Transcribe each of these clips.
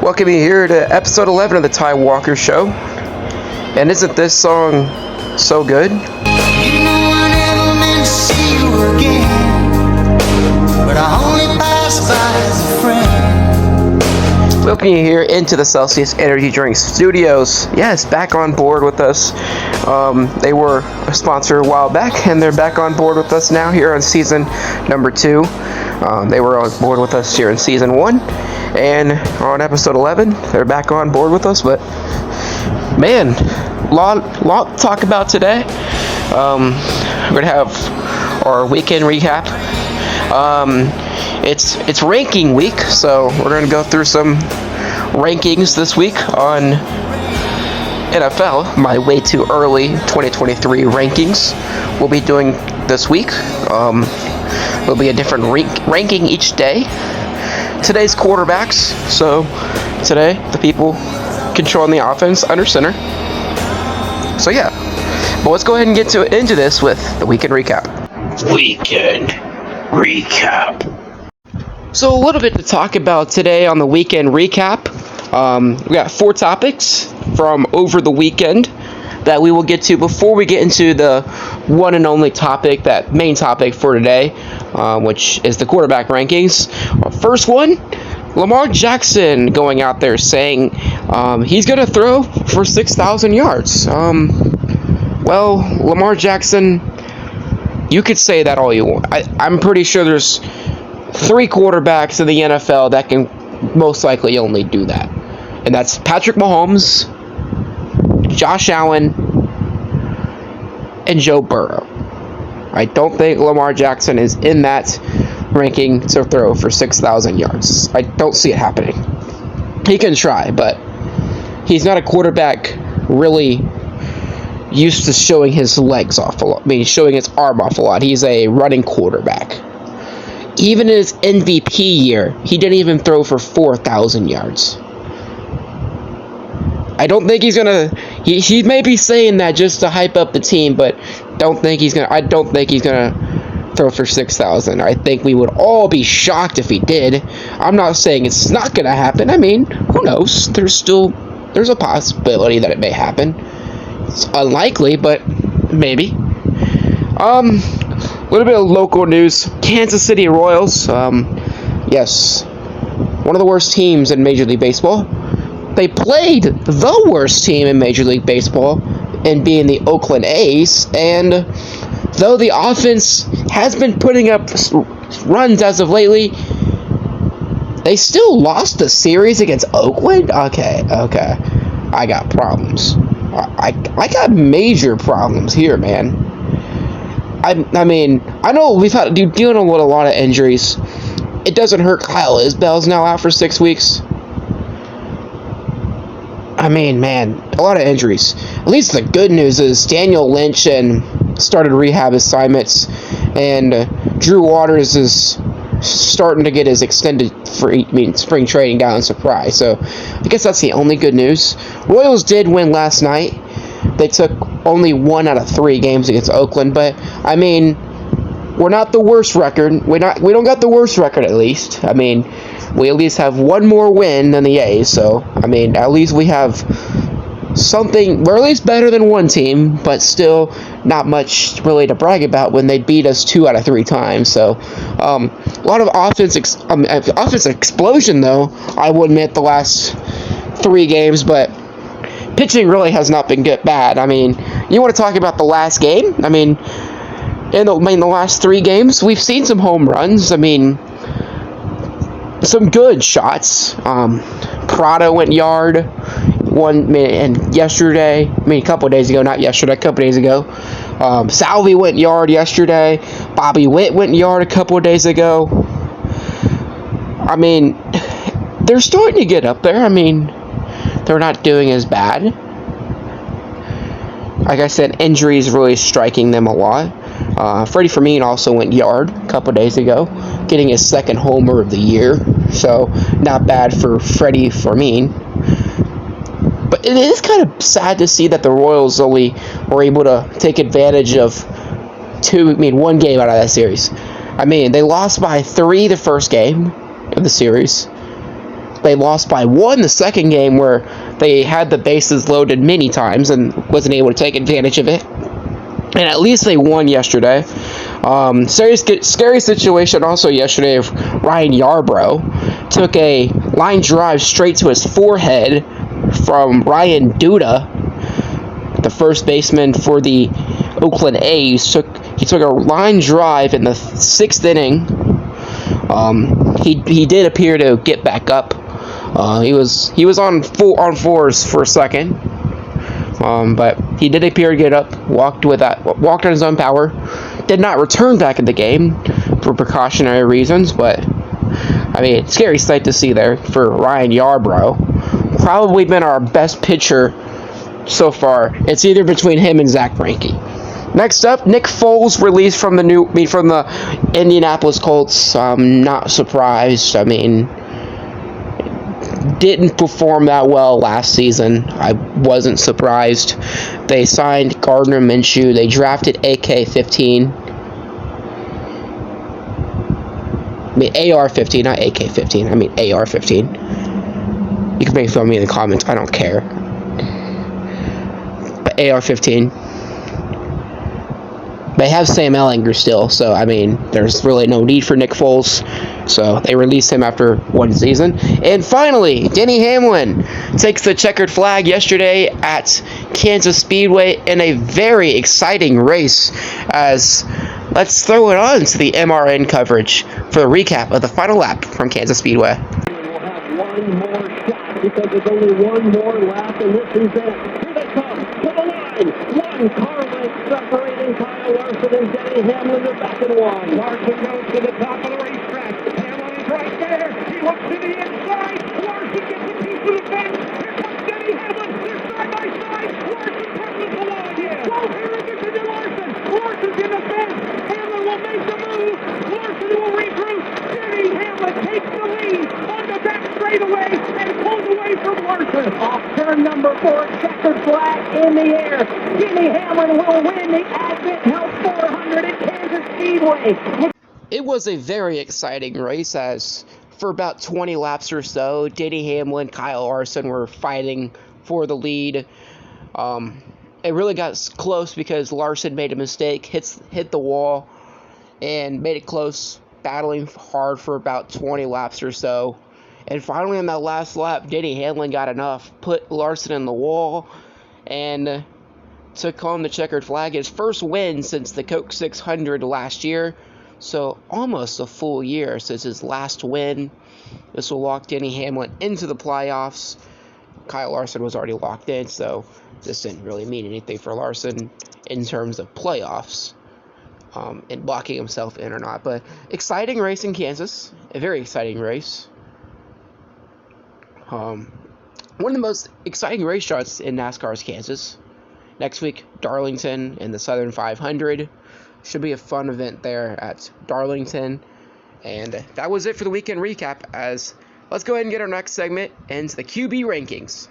Welcome you here to episode 11 of the Ty Walker Show. And isn't this song so good? You know I never meant to see you again, but I only passed by as a friend. Welcome you here into the Celsius Energy Drink Studios. Yes, back on board with us. They were a sponsor a while back, and they're back on board with us now here on season number 2. They were on board with us here in season 1, and on episode 11, they're back on board with us. But man, lot to talk about today. We're gonna have our weekend recap. It's ranking week, so we're gonna go through some rankings this week on NFL. My way too early 2023 rankings we'll be doing this week. There'll be a different ranking each day. Today's quarterbacks. So today the people controlling the offense under center. So yeah, but let's go ahead and get into this with the weekend recap. Weekend recap. So a little bit to talk about today on the weekend recap. We got 4 topics from over the weekend that we will get to before we get into the one and only topic, that main topic for today, which is the quarterback rankings. First one, Lamar Jackson going out there saying he's going to throw for 6,000 yards. Well, Lamar Jackson, you could say that all you want. I'm pretty sure there's 3 quarterbacks in the NFL that can most likely only do that. And that's Patrick Mahomes, Josh Allen, and Joe Burrow. I don't think Lamar Jackson is in that ranking to throw for 6,000 yards. I don't see it happening. He can try, but he's not a quarterback really used to showing his legs off a lot. I mean, showing his arm off a lot. He's a running quarterback. Even in his MVP year, he didn't even throw for 4,000 yards. I don't think he's gonna. He may be saying that just to hype up the team, but I don't think he's gonna throw for 6,000. I think we would all be shocked if he did. I'm not saying it's not gonna happen. I mean, who knows? There's a possibility that it may happen. It's unlikely, but maybe. A little bit of local news. Kansas City Royals. Yes, one of the worst teams in Major League Baseball. They played the worst team in Major League Baseball in being the Oakland A's, and though the offense has been putting up runs as of lately, they still lost the series against Oakland? Okay. I got problems. I got major problems here, man. I mean, I know we've had to dealing with a lot of injuries. It doesn't hurt Kyle Isbell's now out for 6 weeks. I mean, man, a lot of injuries. At least the good news is Daniel Lynch started rehab assignments, and Drew Waters is starting to get his extended spring training down in Surprise. So I guess that's the only good news. Royals did win last night. They took only 1 out of 3 games against Oakland, but I mean, we're not the worst record. We don't got the worst record, at least. I mean, we at least have 1 more win than the A's, so I mean, at least we have something. We're at least better than one team, but still not much really to brag about when they beat us 2 out of 3 times. So a lot of offense explosion, though, I will admit, the last 3 games, but pitching really has not been bad. I mean, you want to talk about the last game? I mean, in the last 3 games, we've seen some home runs. I mean, some good shots. Prado went yard and yesterday. I mean, a couple of days ago, not yesterday. A couple of days ago. Salvi went yard yesterday. Bobby Witt went yard a couple of days ago. I mean, they're starting to get up there. I mean, they're not doing as bad. Like I said, injuries really striking them a lot. Freddie Fermin also went yard a couple days ago, getting his 2nd homer of the year. So, not bad for Freddie Fermin. But it is kind of sad to see that the Royals only were able to take advantage of 1 game out of that series. I mean, they lost by 3 the first game of the series. they lost by 1 the second game, where they had the bases loaded many times and wasn't able to take advantage of it. And at least they won yesterday. Scary situation also yesterday of Ryan Yarbrough took a line drive straight to his forehead from Ryan Duda, the first baseman for the Oakland A's. He took a line drive in the 6th inning. He did appear to get back up. He was on fours for a second. But he did appear to get up, walked on his own power, did not return back in the game for precautionary reasons, but I mean, scary sight to see there for Ryan Yarbrough. Probably been our best pitcher so far. It's either between him and Zach Greinke. Next up, Nick Foles released from the Indianapolis Colts. I'm not surprised. I mean, didn't perform that well last season. I wasn't surprised. They signed Gardner Minshew. They drafted AK-15. I mean AR-15, not AK-15. I mean AR-15. You can make fun of me in the comments. I don't care. But AR-15. They have Sam Ehlinger still, so I mean, there's really no need for Nick Foles. So they released him after 1 season. And finally, Denny Hamlin takes the checkered flag yesterday at Kansas Speedway in a very exciting race. As let's throw it on to the MRN coverage for the recap of the final lap from Kansas Speedway. We'll have one more shot because there's only one more lap, and this is it. Here they come to the line. One car length separating Kyle Larson and Denny Hamlin. They're back in one. Larson goes to the top of the racetrack. Hamlin is right there. He looks to the inside. Larson gets a piece of the fence. Here comes Denny Hamlin. They're side by side. Larson presses the line. Well, here is it to Larson. Larson's in the fence. Hamlin will make the move. Larson will regroup. Denny Hamlin takes the lead on the back straightaway and pulls away from Larson. Off turn number 4, checkered flag in the air. Denny Hamlin will win the Advent Health 400 at Kansas Speedway. It was a very exciting race, as for about 20 laps or so, Denny Hamlin, Kyle Larson were fighting for the lead. It really got close because Larson made a mistake, hit the wall, and made it close, battling hard for about 20 laps or so. And finally, on that last lap, Denny Hamlin got enough, put Larson in the wall, and took home the checkered flag. His first win since the Coke 600 last year. So almost a full year since his last win. This will lock Denny Hamlin into the playoffs. Kyle Larson was already locked in, so this didn't really mean anything for Larson in terms of playoffs. And locking himself in or not. But exciting race in Kansas. A very exciting race. One of the most exciting race shots in NASCAR is Kansas. Next week, Darlington and the Southern 500. Should be a fun event there at Darlington. And that was it for the weekend recap. As let's go ahead and get our next segment into the QB rankings.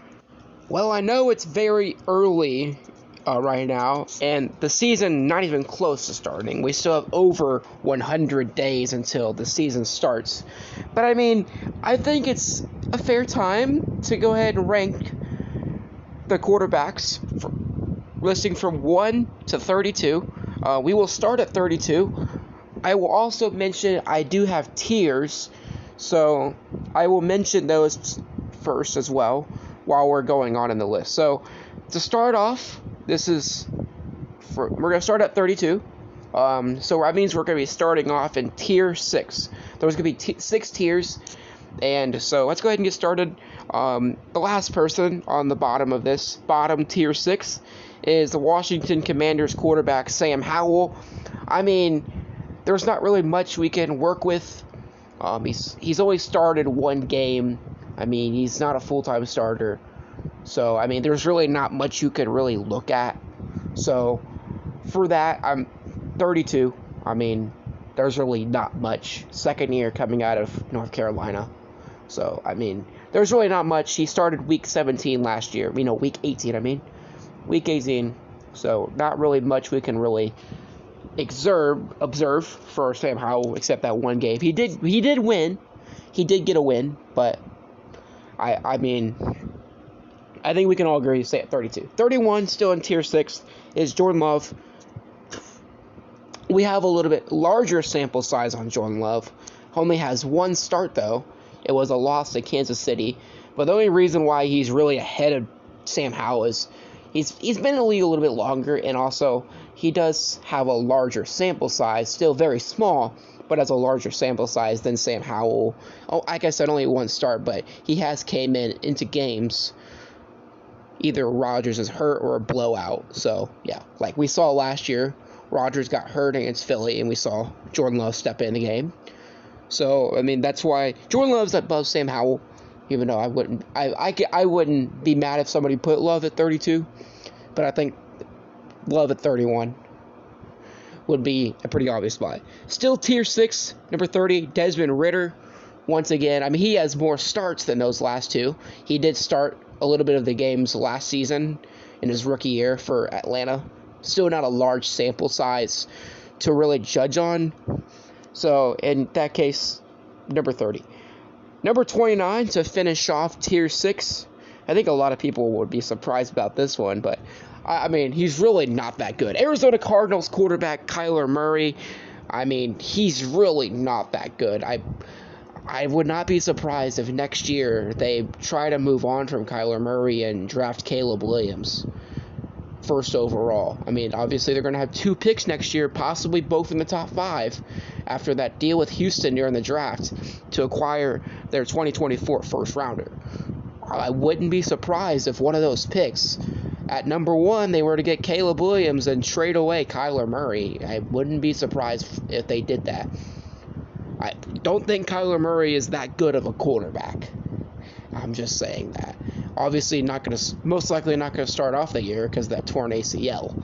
Well, I know it's very early right now, and the season not even close to starting. We still have over 100 days until the season starts. But I mean, I think it's a fair time to go ahead and rank the quarterbacks, listing from 1 to 32. We will start at 32. I will also mention I do have tiers, so I will mention those first as well while we're going on in the list. So to start off, we're going to start at 32. So that means we're going to be starting off in tier 6. There's going to be 6 tiers. And so let's go ahead and get started. The last person on the bottom of this, bottom tier 6, is the Washington Commanders quarterback, Sam Howell. I mean, there's not really much we can work with. He's only started 1 game. I mean, he's not a full-time starter. So, I mean, there's really not much you can really look at. So, for that, I'm 32. I mean, there's really not much. Second year coming out of North Carolina. So, I mean, there's really not much. He started week 17 last year. Week 18, Week 18. So, not really much we can really observe for Sam Howell except that 1 game. He did win. He did get a win, but I mean, I think we can all agree to say at 32. 31, still in tier 6, is Jordan Love. We have a little bit larger sample size on Jordan Love. Only has one start, though. It was a loss to Kansas City. But the only reason why he's really ahead of Sam Howell is he's been in the league a little bit longer, and also he does have a larger sample size, still very small, but has a larger sample size than Sam Howell. Oh, like I said, only one start, but he has came into games. Either Rodgers is hurt or a blowout. So, yeah, like we saw last year, Rodgers got hurt against Philly, and we saw Jordan Love step in the game. So, I mean, that's why Jordan Love's above Sam Howell, even though I wouldn't be mad if somebody put Love at 32, but I think Love at 31 would be a pretty obvious spot. Still tier 6, number 30, Desmond Ridder. Once again, I mean, he has more starts than those last two. He did start a little bit of the games last season in his rookie year for Atlanta. Still not a large sample size to really judge on. So, in that case, number 30. Number 29 to finish off tier 6. I think a lot of people would be surprised about this one, but I mean, he's really not that good. Arizona Cardinals quarterback Kyler Murray. I mean, he's really not that good. I would not be surprised if next year they try to move on from Kyler Murray and draft Caleb Williams first overall. I mean, obviously they're going to have 2 picks next year, possibly both in the top 5, after that deal with Houston during the draft to acquire their 2024 first rounder. I wouldn't be surprised if one of those picks, at number 1, they were to get Caleb Williams and trade away Kyler Murray. I wouldn't be surprised if they did that. I don't think Kyler Murray is that good of a quarterback. I'm just saying that. Obviously, most likely not going to start off the year because of that torn ACL.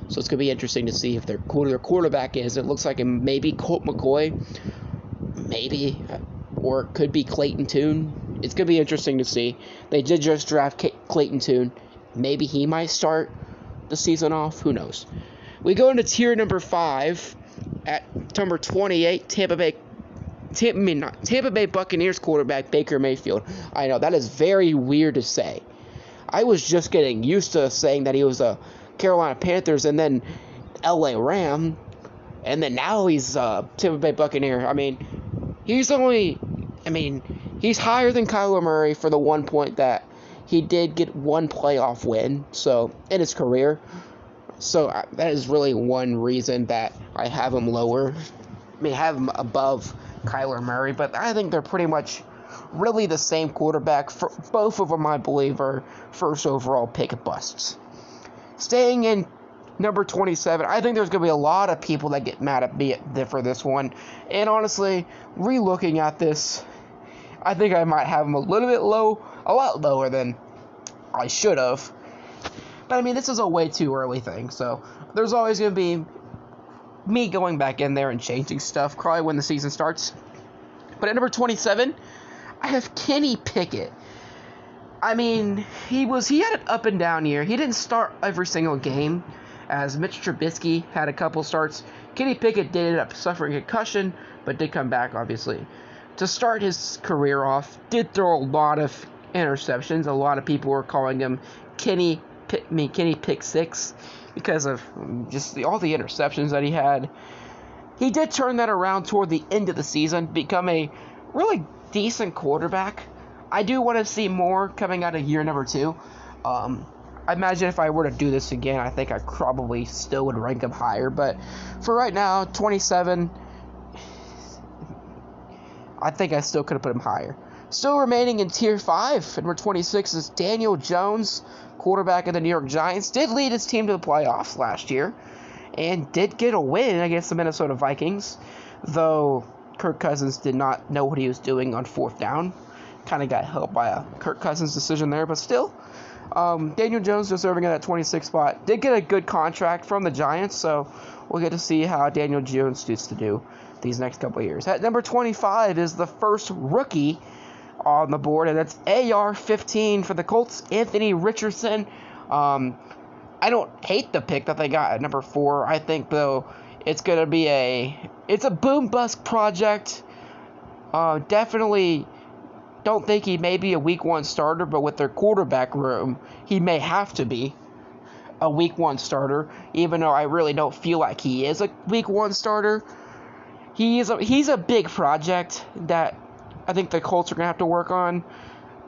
So it's going to be interesting to see if their quarterback is. It looks like it may be Colt McCoy, maybe, or it could be Clayton Tune. It's going to be interesting to see. They did just draft Clayton Tune. Maybe he might start the season off. Who knows? We go into tier number 5 at number 28, Tampa Bay Buccaneers quarterback Baker Mayfield. I know, that is very weird to say. I was just getting used to saying that he was a Carolina Panthers and then LA Ram, and then now he's Tampa Bay Buccaneer. I mean, he's higher than Kyler Murray for the 1 point that he did get 1 playoff win in his career. So that is really one reason that I have him lower. Have him above Kyler Murray, but I think they're pretty much really the same quarterback. For both of them, I believe, are first overall pick busts. Staying in number 27, I think there's going to be a lot of people that get mad at me for this one. And honestly, re-looking at this, I think I might have him a little bit low, a lot lower than I should have. But I mean, this is a way too early thing, so there's always going to be me going back in there and changing stuff, probably when the season starts. But at number 27, I have Kenny Pickett. I mean, he had an up and down year. He didn't start every single game, as Mitch Trubisky had a couple starts. Kenny Pickett did end up suffering a concussion, but did come back, obviously. To start his career off, did throw a lot of interceptions. A lot of people were calling him Kenny Pick 6 because of just all the interceptions that he had. He did turn that around toward the end of the season, become a really decent quarterback. I do want to see more coming out of year number 2. I imagine if I were to do this again, I think I probably still would rank him higher. But for right now, 27, I think I still could have put him higher. Still remaining in Tier 5, number 26 is Daniel Jones, quarterback of the New York Giants. Did lead his team to the playoffs last year, and did get a win against the Minnesota Vikings, though Kirk Cousins did not know what he was doing on 4th down. Kind of got helped by a Kirk Cousins decision there, but still, Daniel Jones deserving of that 26th spot. Did get a good contract from the Giants, so we'll get to see how Daniel Jones needs to do these next couple of years. At number 25 is the first rookie on the board, and that's AR-15 for the Colts, Anthony Richardson. I don't hate the pick that they got at number 4. I think, though, it's going to be a boom-bust project. Definitely don't think he may be a week 1 starter, but with their quarterback room, he may have to be a week 1 starter, even though I really don't feel like he is a week 1 starter. He's a big project that I think the Colts are going to have to work on.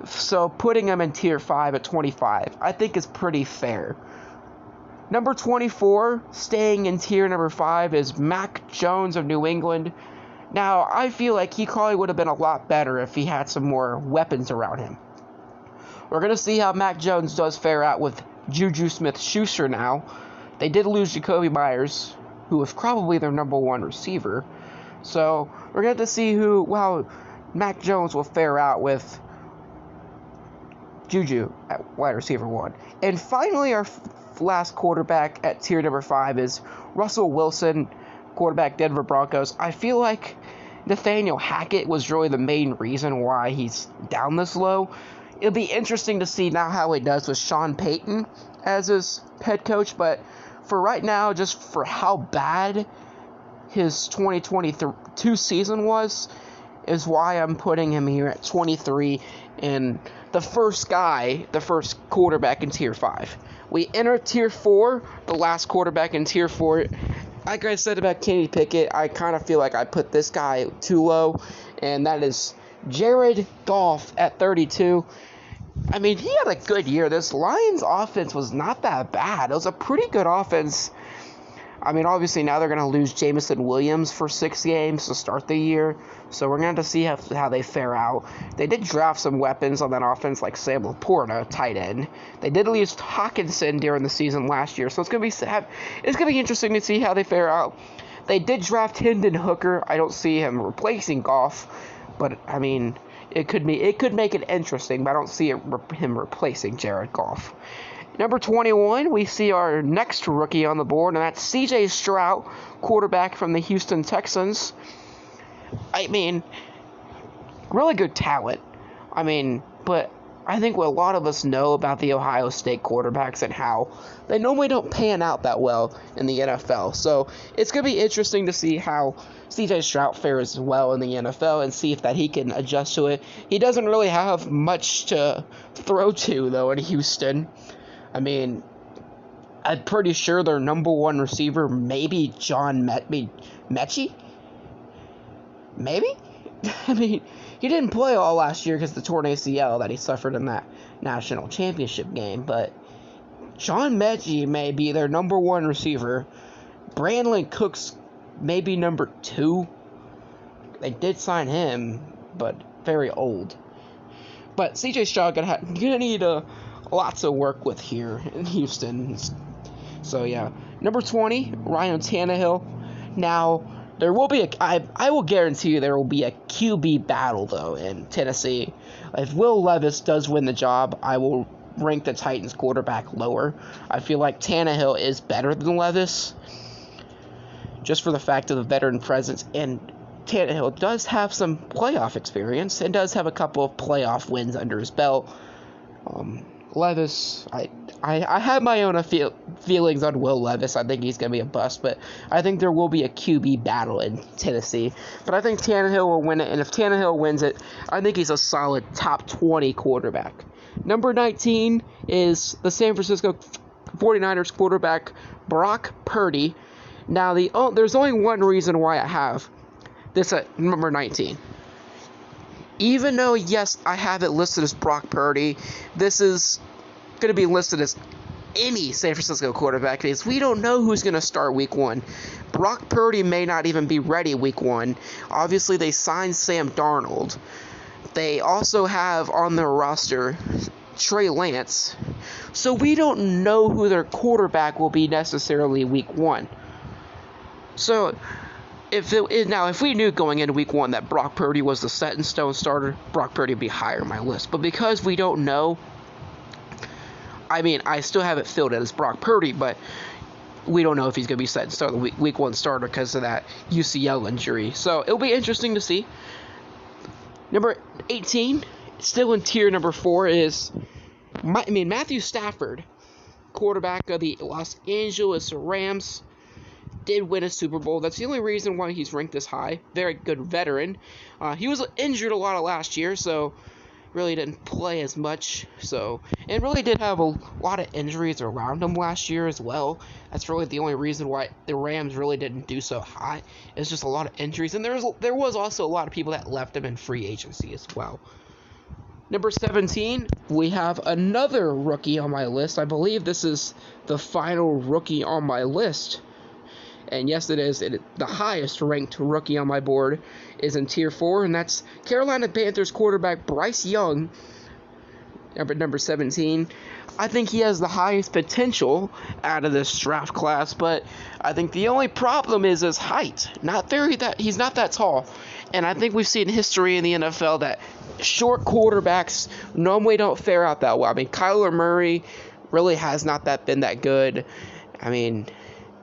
So putting him in tier 5 at 25, I think is pretty fair. Number 24, staying in tier number 5, is Mac Jones of New England. Now, I feel like he probably would have been a lot better if he had some more weapons around him. We're going to see how Mac Jones does fare out with Juju Smith-Schuster now. They did lose Jacoby Myers, who was probably their number 1 receiver. So, we're going to see how Mac Jones will fare out with Juju at wide receiver 1. And finally, our last quarterback at tier number 5 is Russell Wilson, quarterback Denver Broncos. I feel like Nathaniel Hackett was really the main reason why he's down this low. It'll be interesting to see now how he does with Sean Payton as his head coach, but for right now, just for how bad his 2022 season was, is why I'm putting him here at 23 and the first quarterback in tier 5. We enter tier 4, the last quarterback in tier 4. Like I said about Kenny Pickett, I kind of feel like I put this guy too low, and that is Jared Goff at 32. I mean, he had a good year. This Lions offense was not that bad. It was a pretty good offense. I mean, obviously now they're going to lose Jameson Williams for 6 games to start the year, so we're going to see how they fare out. They did draft some weapons on that offense, like Sam Laporta, tight end. They did lose Hawkinson during the season last year, so it's going to be interesting to see how they fare out. They did draft Hendon Hooker. I don't see him replacing Goff, but I mean, it could make it interesting, but I don't see him replacing Jared Goff. Number 21, we see our next rookie on the board, and that's C.J. Stroud, quarterback from the Houston Texans. I mean, really good talent. I mean, but I think what a lot of us know about the Ohio State quarterbacks and how they normally don't pan out that well in the NFL. So it's going to be interesting to see how C.J. Stroud fares well in the NFL and see if that he can adjust to it. He doesn't really have much to throw to, though, in Houston. I mean, I'm pretty sure their number 1 receiver may be John Mechie? Maybe? I mean, he didn't play all last year because of the torn ACL that he suffered in that national championship game, but John Mechie may be their number 1 receiver. Brandon Cooks may be number 2. They did sign him, but very old. But CJ Stroud gonna need lots of work with here in Houston. So yeah, number 20, Ryan Tannehill. Now there will be I will guarantee you there will be a QB battle though in Tennessee. If Will Levis does win the job, I will rank the Titans quarterback lower. I feel like Tannehill is better than Levis, just for the fact of the veteran presence, and Tannehill does have some playoff experience and does have a couple of playoff wins under his belt. Levis, I have my own feelings on Will Levis. I think he's going to be a bust, but I think there will be a QB battle in Tennessee. But I think Tannehill will win it, and if Tannehill wins it, I think he's a solid top 20 quarterback. Number 19 is the San Francisco 49ers quarterback, Brock Purdy. Now, there's only one reason why I have this at number 19. Even though, yes, I have it listed as Brock Purdy, this is going to be listed as any San Francisco quarterback because we don't know who's going to start week 1. Brock Purdy may not even be ready week 1. Obviously, they signed Sam Darnold. They also have on their roster Trey Lance. So we don't know who their quarterback will be necessarily week 1. So if we knew going into week 1 that Brock Purdy was the set-in-stone starter, Brock Purdy would be higher on my list. But because we don't know, I mean, I still have it filled as Brock Purdy, but we don't know if he's going to be set-in-stone week 1 starter because of that UCL injury. So it'll be interesting to see. Number 18, still in tier number 4, is Matthew Stafford, quarterback of the Los Angeles Rams. Did win a Super Bowl. That's the only reason why he's ranked this high. Very good veteran. He was injured a lot of last year, so really didn't play as much, and really did have a lot of injuries around him last year as well. That's really the only reason why the Rams really didn't do so hot. It's just a lot of injuries, and there was also a lot of people that left him in free agency as well. Number 17, we have another rookie on my list. I believe this is the final rookie on my list. And yes, it is. The highest ranked rookie on my board is in Tier 4, and that's Carolina Panthers quarterback Bryce Young, number 17. I think he has the highest potential out of this draft class, but I think the only problem is his height. He's not that tall. And I think we've seen history in the NFL that short quarterbacks normally don't fare out that well. I mean, Kyler Murray really has not been that good. I mean,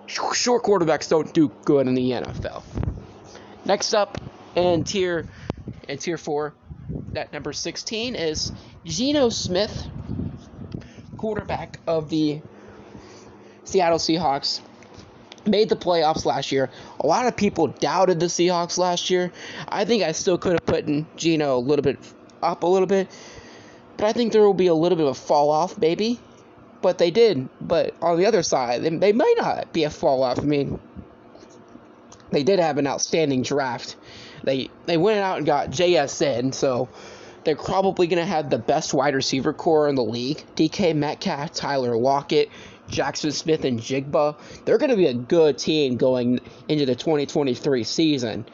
short quarterbacks don't do good in the NFL. Next up in tier 4, at number 16 is Geno Smith, quarterback of the Seattle Seahawks. Made the playoffs last year. A lot of people doubted the Seahawks last year. I think I still could have put Geno a little bit, but I think there will be a little bit of a fall off, maybe. But they did. But on the other side, they might not be a fall off. I mean, they did have an outstanding draft. They went out and got JSN, so they're probably going to have the best wide receiver core in the league. DK Metcalf, Tyler Lockett, Jackson Smith, and Jigba. They're going to be a good team going into the 2023 season.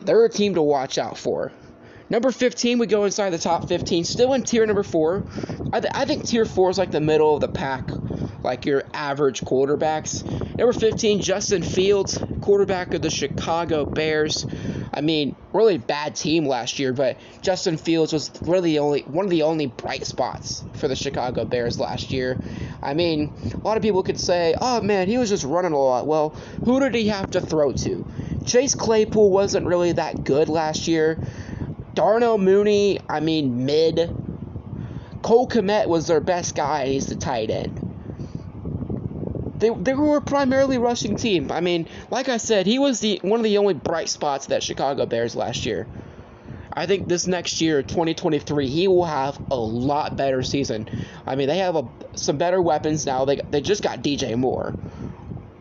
They're a team to watch out for. Number 15, we go inside the top 15. Still in tier number 4. I think tier 4 is like the middle of the pack, like your average quarterbacks. Number 15, Justin Fields, quarterback of the Chicago Bears. I mean, really bad team last year, but Justin Fields was really one of the only bright spots for the Chicago Bears last year. I mean, a lot of people could say, oh man, he was just running a lot. Well, who did he have to throw to? Chase Claypool wasn't really that good last year. Darnell Mooney, I mean, mid. Cole Kmet was their best guy, and he's the tight end. They were a primarily rushing team. I mean, like I said, he was one of the only bright spots of that Chicago Bears last year. I think this next year, 2023, he will have a lot better season. I mean, they have some better weapons now. They just got DJ Moore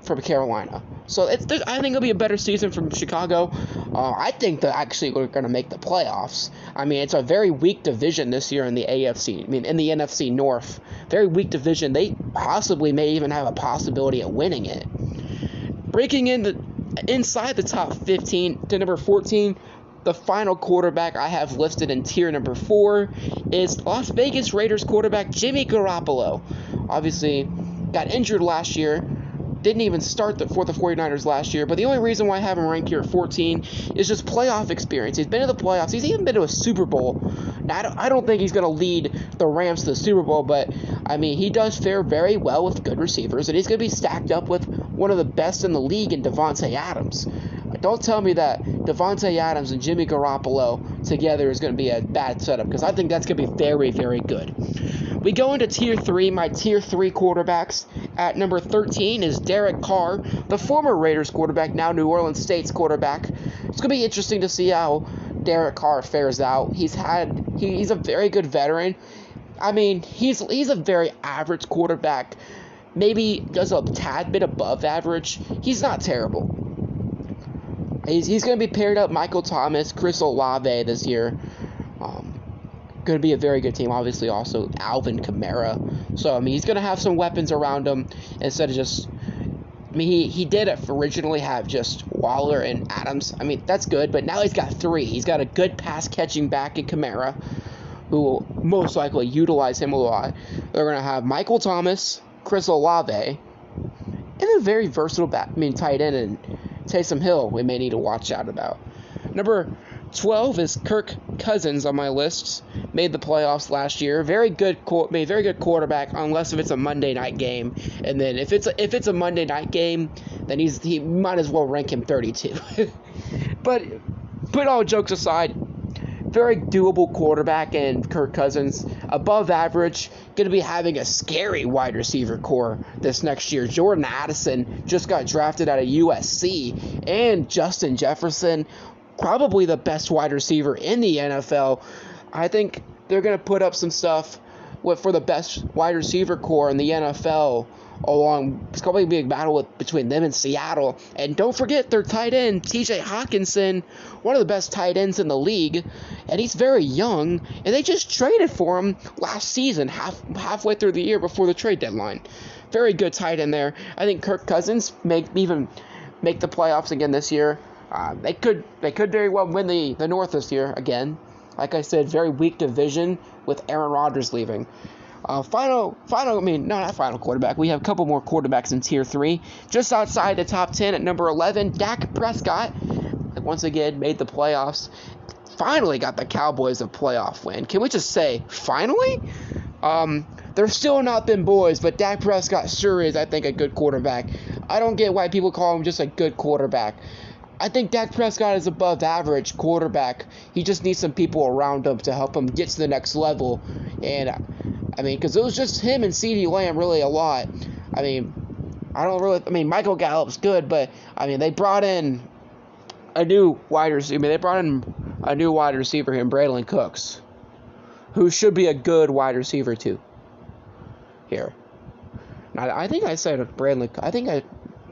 from Carolina. So I think it'll be a better season from Chicago. I think that actually we're going to make the playoffs. I mean, it's a very weak division this year in the AFC. I mean, in the NFC North, very weak division. They possibly may even have a possibility of winning it. Breaking inside the top 15 to number 14, the final quarterback I have listed in tier number 4 is Las Vegas Raiders quarterback Jimmy Garoppolo. Obviously, got injured last year. Didn't even start for the 49ers last year, but the only reason why I have him ranked here at 14 is just playoff experience. He's been to the playoffs. He's even been to a Super Bowl. Now, I don't think he's going to lead the Rams to the Super Bowl, but, I mean, he does fare very well with good receivers, and he's going to be stacked up with one of the best in the league in Davante Adams. Don't tell me that Davante Adams and Jimmy Garoppolo together is going to be a bad setup, because I think that's going to be very, very good. We go into tier 3. My tier 3 quarterbacks at number 13 is Derek Carr, the former Raiders quarterback, now New Orleans Saints quarterback. It's going to be interesting to see how Derek Carr fares out. He's a very good veteran. I mean, he's a very average quarterback. Maybe just a tad bit above average. He's not terrible. He's going to be paired up Michael Thomas, Chris Olave this year. Going to be a very good team. Obviously, also Alvin Kamara. So, I mean, he's going to have some weapons around him instead of just... I mean, he did originally have just Waller and Adams. I mean, that's good, but now he's got 3. He's got a good pass-catching back in Kamara, who will most likely utilize him a lot. They're going to have Michael Thomas, Chris Olave, and a very versatile tight end and Taysom Hill we may need to watch out about. Number 12 is Kirk Cousins on my list. Made the playoffs last year. Very good quarterback, unless if it's a Monday night game. And then if it's a Monday night game, then he might as well rank him 32. But put all jokes aside, very doable quarterback and Kirk Cousins. Above average, going to be having a scary wide receiver core this next year. Jordan Addison just got drafted out of USC, and Justin Jefferson, probably the best wide receiver in the NFL. I think they're going to put up some stuff for the best wide receiver core in the NFL. It's going to be a big battle between them and Seattle. And don't forget their tight end, TJ Hawkinson, one of the best tight ends in the league. And he's very young. And they just traded for him last season, halfway through the year before the trade deadline. Very good tight end there. I think Kirk Cousins even make the playoffs again this year. They could very well win the North this year again. Like I said, very weak division with Aaron Rodgers leaving. Not final quarterback. We have a couple more quarterbacks in Tier 3. Just outside the top 10 at number 11, Dak Prescott, once again, made the playoffs. Finally got the Cowboys a playoff win. Can we just say, finally? They're still not them boys, but Dak Prescott sure is, I think, a good quarterback. I don't get why people call him just a good quarterback. I think Dak Prescott is above average quarterback. He just needs some people around him to help him get to the next level. And, because it was just him and CeeDee Lamb really a lot. Michael Gallup's good, but, they brought in a new wide receiver. They brought in a new wide receiver here, Brandon Cooks, who should be a good wide receiver, too. Here. Now, I think I said Brandon. I think I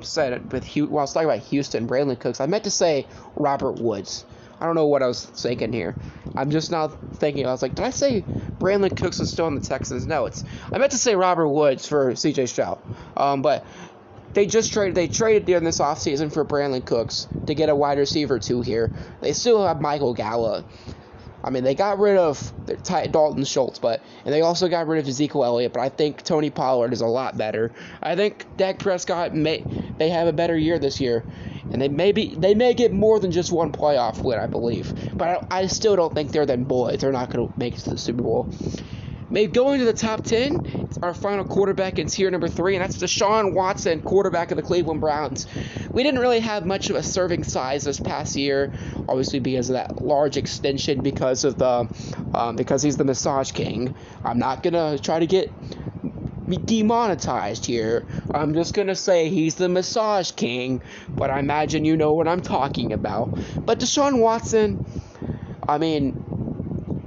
said it while I was talking about Houston, Brandon Cooks. I meant to say Robert Woods. I don't know what I was thinking here. I'm just now thinking. I was like, did I say Brandon Cooks is still in the Texans? No, I meant to say Robert Woods for C.J. Stroud. But they traded during this offseason for Brandon Cooks to get a wide receiver too here. They still have Michael Gallup. They got rid of Dalton Schultz, and they also got rid of Ezekiel Elliott, but I think Tony Pollard is a lot better. I think Dak Prescott they have a better year this year, and they may get more than just one playoff win, I believe. But I still don't think they're them boys. They're not going to make it to the Super Bowl. Going to the top 10, it's our final quarterback in tier number 3, and that's Deshaun Watson, quarterback of the Cleveland Browns. We didn't really have much of a serving size this past year, obviously because of that large extension because he's the massage king. I'm not going to try to get demonetized here. I'm just going to say he's the massage king, but I imagine you know what I'm talking about. But Deshaun Watson,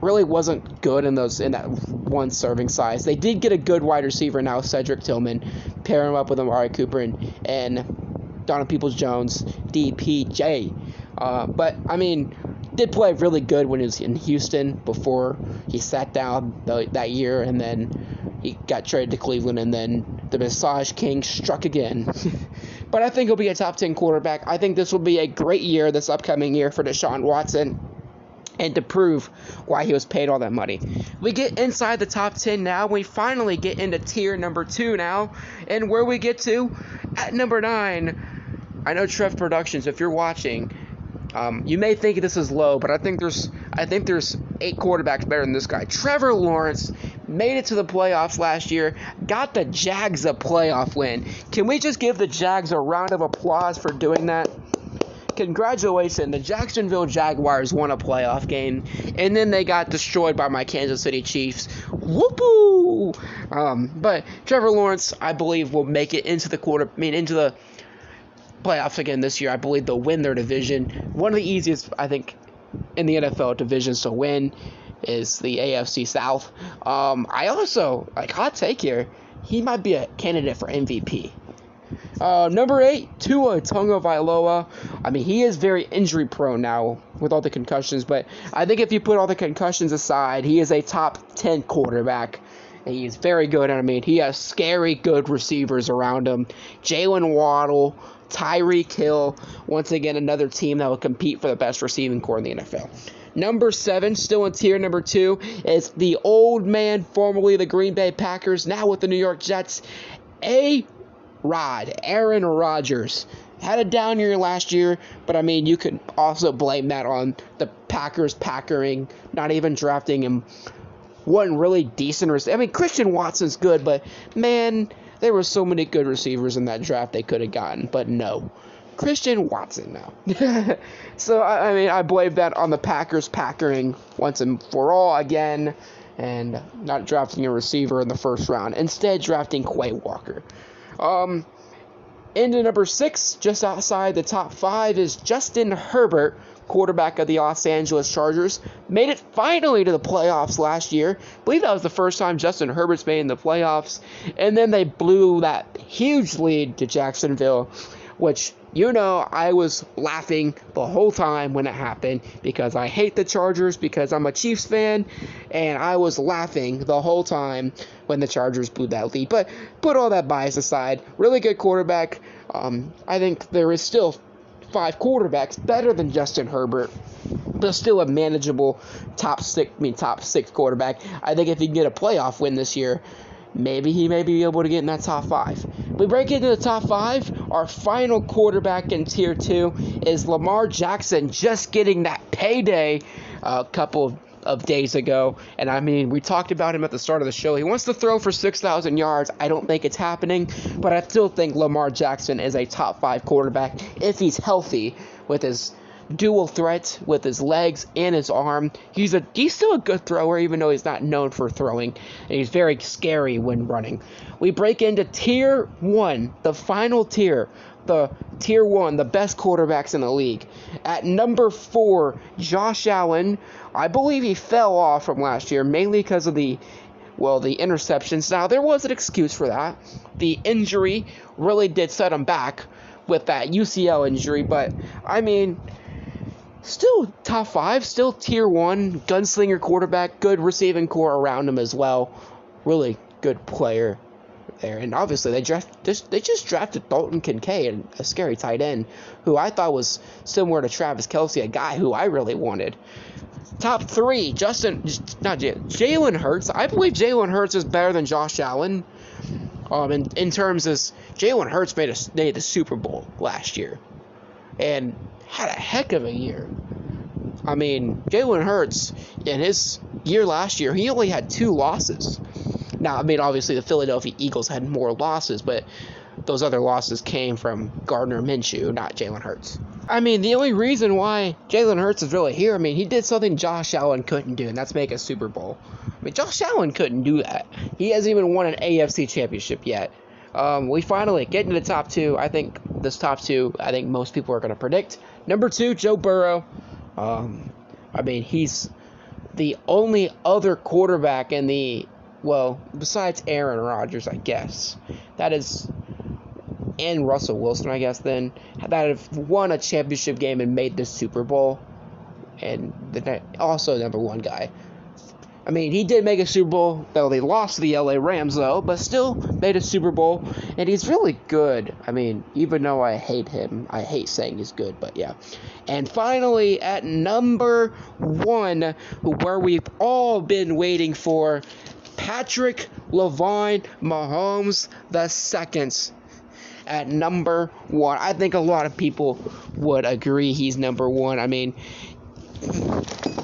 really wasn't good in that one serving size. They did get a good wide receiver now, Cedric Tillman, pair him up with Amari Cooper and Donovan Peoples-Jones, DPJ. Did play really good when he was in Houston before he sat down that year, and then he got traded to Cleveland, and then the massage king struck again. But I think he'll be a top 10 quarterback. I think this will be a great year, this upcoming year, for Deshaun Watson, and to prove why he was paid all that money. We get inside the top 10 now. We finally get into tier number 2 now. And where we get to, at number 9, I know Trev Productions, if you're watching, you may think this is low, but I think there's 8 quarterbacks better than this guy. Trevor Lawrence made it to the playoffs last year, got the Jags a playoff win. Can we just give the Jags a round of applause for doing that? Congratulations, the Jacksonville Jaguars won a playoff game, and then they got destroyed by my Kansas City Chiefs. Whoopoo! But Trevor Lawrence, I believe, will make it into the playoffs again this year. I believe they'll win their division. One of the easiest, I think, in the NFL divisions to win is the AFC South. I also, hot take here, he might be a candidate for MVP. Number 8, Tua Tagovailoa. He is very injury prone now with all the concussions, but I think if you put all the concussions aside, he is a top 10 quarterback. And he is very good. He has scary good receivers around him. Jalen Waddle, Tyreek Hill. Once again, another team that will compete for the best receiving core in the NFL. Number 7, still in tier number 2, is the old man, formerly the Green Bay Packers, now with the New York Jets, Aaron Rodgers. Had a down year last year, but you could also blame that on the Packers packering, not even drafting him. One really decent receiver. Christian Watson's good, but man, there were so many good receivers in that draft they could have gotten, but no. Christian Watson now. So, I blame that on the Packers packering once and for all again, and not drafting a receiver in the first round. Instead, drafting Quay Walker. Into number 6, just outside the top 5, is Justin Herbert, quarterback of the Los Angeles Chargers. Made it finally to the playoffs last year. I believe that was the first time Justin Herbert's made in the playoffs. And then they blew that huge lead to Jacksonville, which, I was laughing the whole time when it happened because I hate the Chargers because I'm a Chiefs fan, and I was laughing the whole time when the Chargers blew that lead. But put all that bias aside, really good quarterback. I think there is still 5 quarterbacks better than Justin Herbert, but still a manageable top six quarterback. I think if he can get a playoff win this year, maybe he may be able to get in that top 5. We break into the top 5. Our final quarterback in Tier 2 is Lamar Jackson, just getting that payday a couple of days ago. And I mean, we talked about him at the start of the show. He wants to throw for 6,000 yards. I don't think it's happening, but I still think Lamar Jackson is a top 5 quarterback if he's healthy with his dual threat with his legs and his arm. He's still a good thrower, even though he's not known for throwing, and he's very scary when running. We break into Tier 1, the final tier, the Tier 1, the best quarterbacks in the league. At number 4, Josh Allen. I believe he fell off from last year, mainly because of the interceptions. Now, there was an excuse for that. The injury really did set him back with that UCL injury, but, I mean, still top 5, still Tier 1, gunslinger quarterback, good receiving core around him as well. Really good player there. And obviously, they just drafted Dalton Kincaid, a scary tight end, who I thought was similar to Travis Kelce, a guy who I really wanted. Top 3, Jalen Hurts. I believe Jalen Hurts is better than Josh Allen. In terms of Jalen Hurts made the Super Bowl last year and had a heck of a year. I mean, Jalen Hurts in his year last year, he only had 2 losses. Now, I mean, obviously the Philadelphia Eagles had more losses, but those other losses came from Gardner Minshew, not Jalen Hurts. I mean, the only reason why Jalen Hurts is really here, I mean, he did something Josh Allen couldn't do, and that's make a Super Bowl. I mean, Josh Allen couldn't do that. He hasn't even won an AFC championship yet. We finally get into the top 2. I think this top 2, I think most people are going to predict. Number 2, Joe Burrow. I mean, he's the only other quarterback in the, besides Aaron Rodgers, I guess. That is, and Russell Wilson, I guess, then, that have won a championship game and made the Super Bowl. And also number 1 guy. I mean, he did make a Super Bowl. Though they lost to the LA Rams, though, but still made a Super Bowl. And he's really good. I mean, even though I hate him, I hate saying he's good, but yeah. And finally, at number 1, where we've all been waiting for, Patrick Mahomes II. At number 1. I think a lot of people would agree he's number 1. I mean,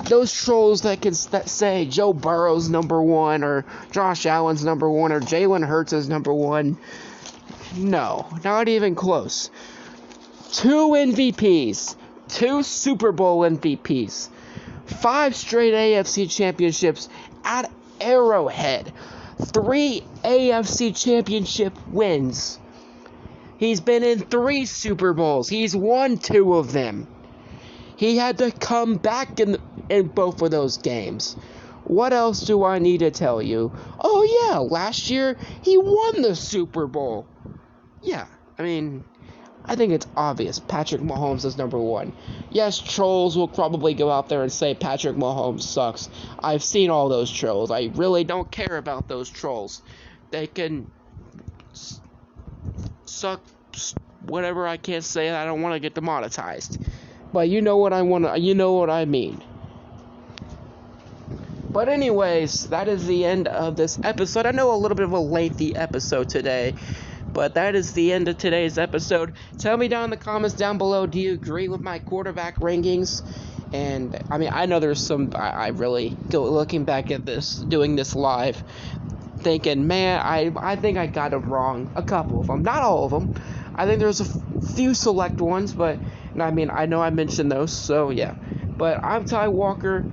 those trolls that say Joe Burrow's number 1 or Josh Allen's number 1 or Jalen Hurts is number 1, no, not even close. 2 MVPs, 2 Super Bowl MVPs, 5 straight AFC championships at Arrowhead, 3 AFC championship wins. He's been in 3 Super Bowls. He's won 2 of them. He had to come back in both of those games. What else do I need to tell you? Oh, yeah, last year he won the Super Bowl. Yeah, I mean, I think it's obvious Patrick Mahomes is number 1. Yes, trolls will probably go out there and say Patrick Mahomes sucks. I've seen all those trolls. I really don't care about those trolls. They can suck whatever I can't say. I don't want to get demonetized. But you know what I mean. But anyways, that is the end of this episode. I know a little bit of a lengthy episode today, but that is the end of today's episode. Tell me down in the comments down below, do you agree with my quarterback rankings? And, I mean, I know there's some, I really, looking back at this, doing this live, thinking, man, I think I got them wrong. A couple of them. Not all of them. I think there's a few select ones, but, I mean, I know I mentioned those, so, yeah. But I'm Ty Walker.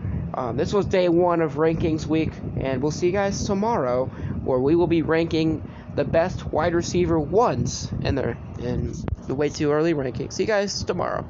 This was day 1 of Rankings Week, and we'll see you guys tomorrow, where we will be ranking the best wide receiver ones in the way too early rankings. See you guys tomorrow.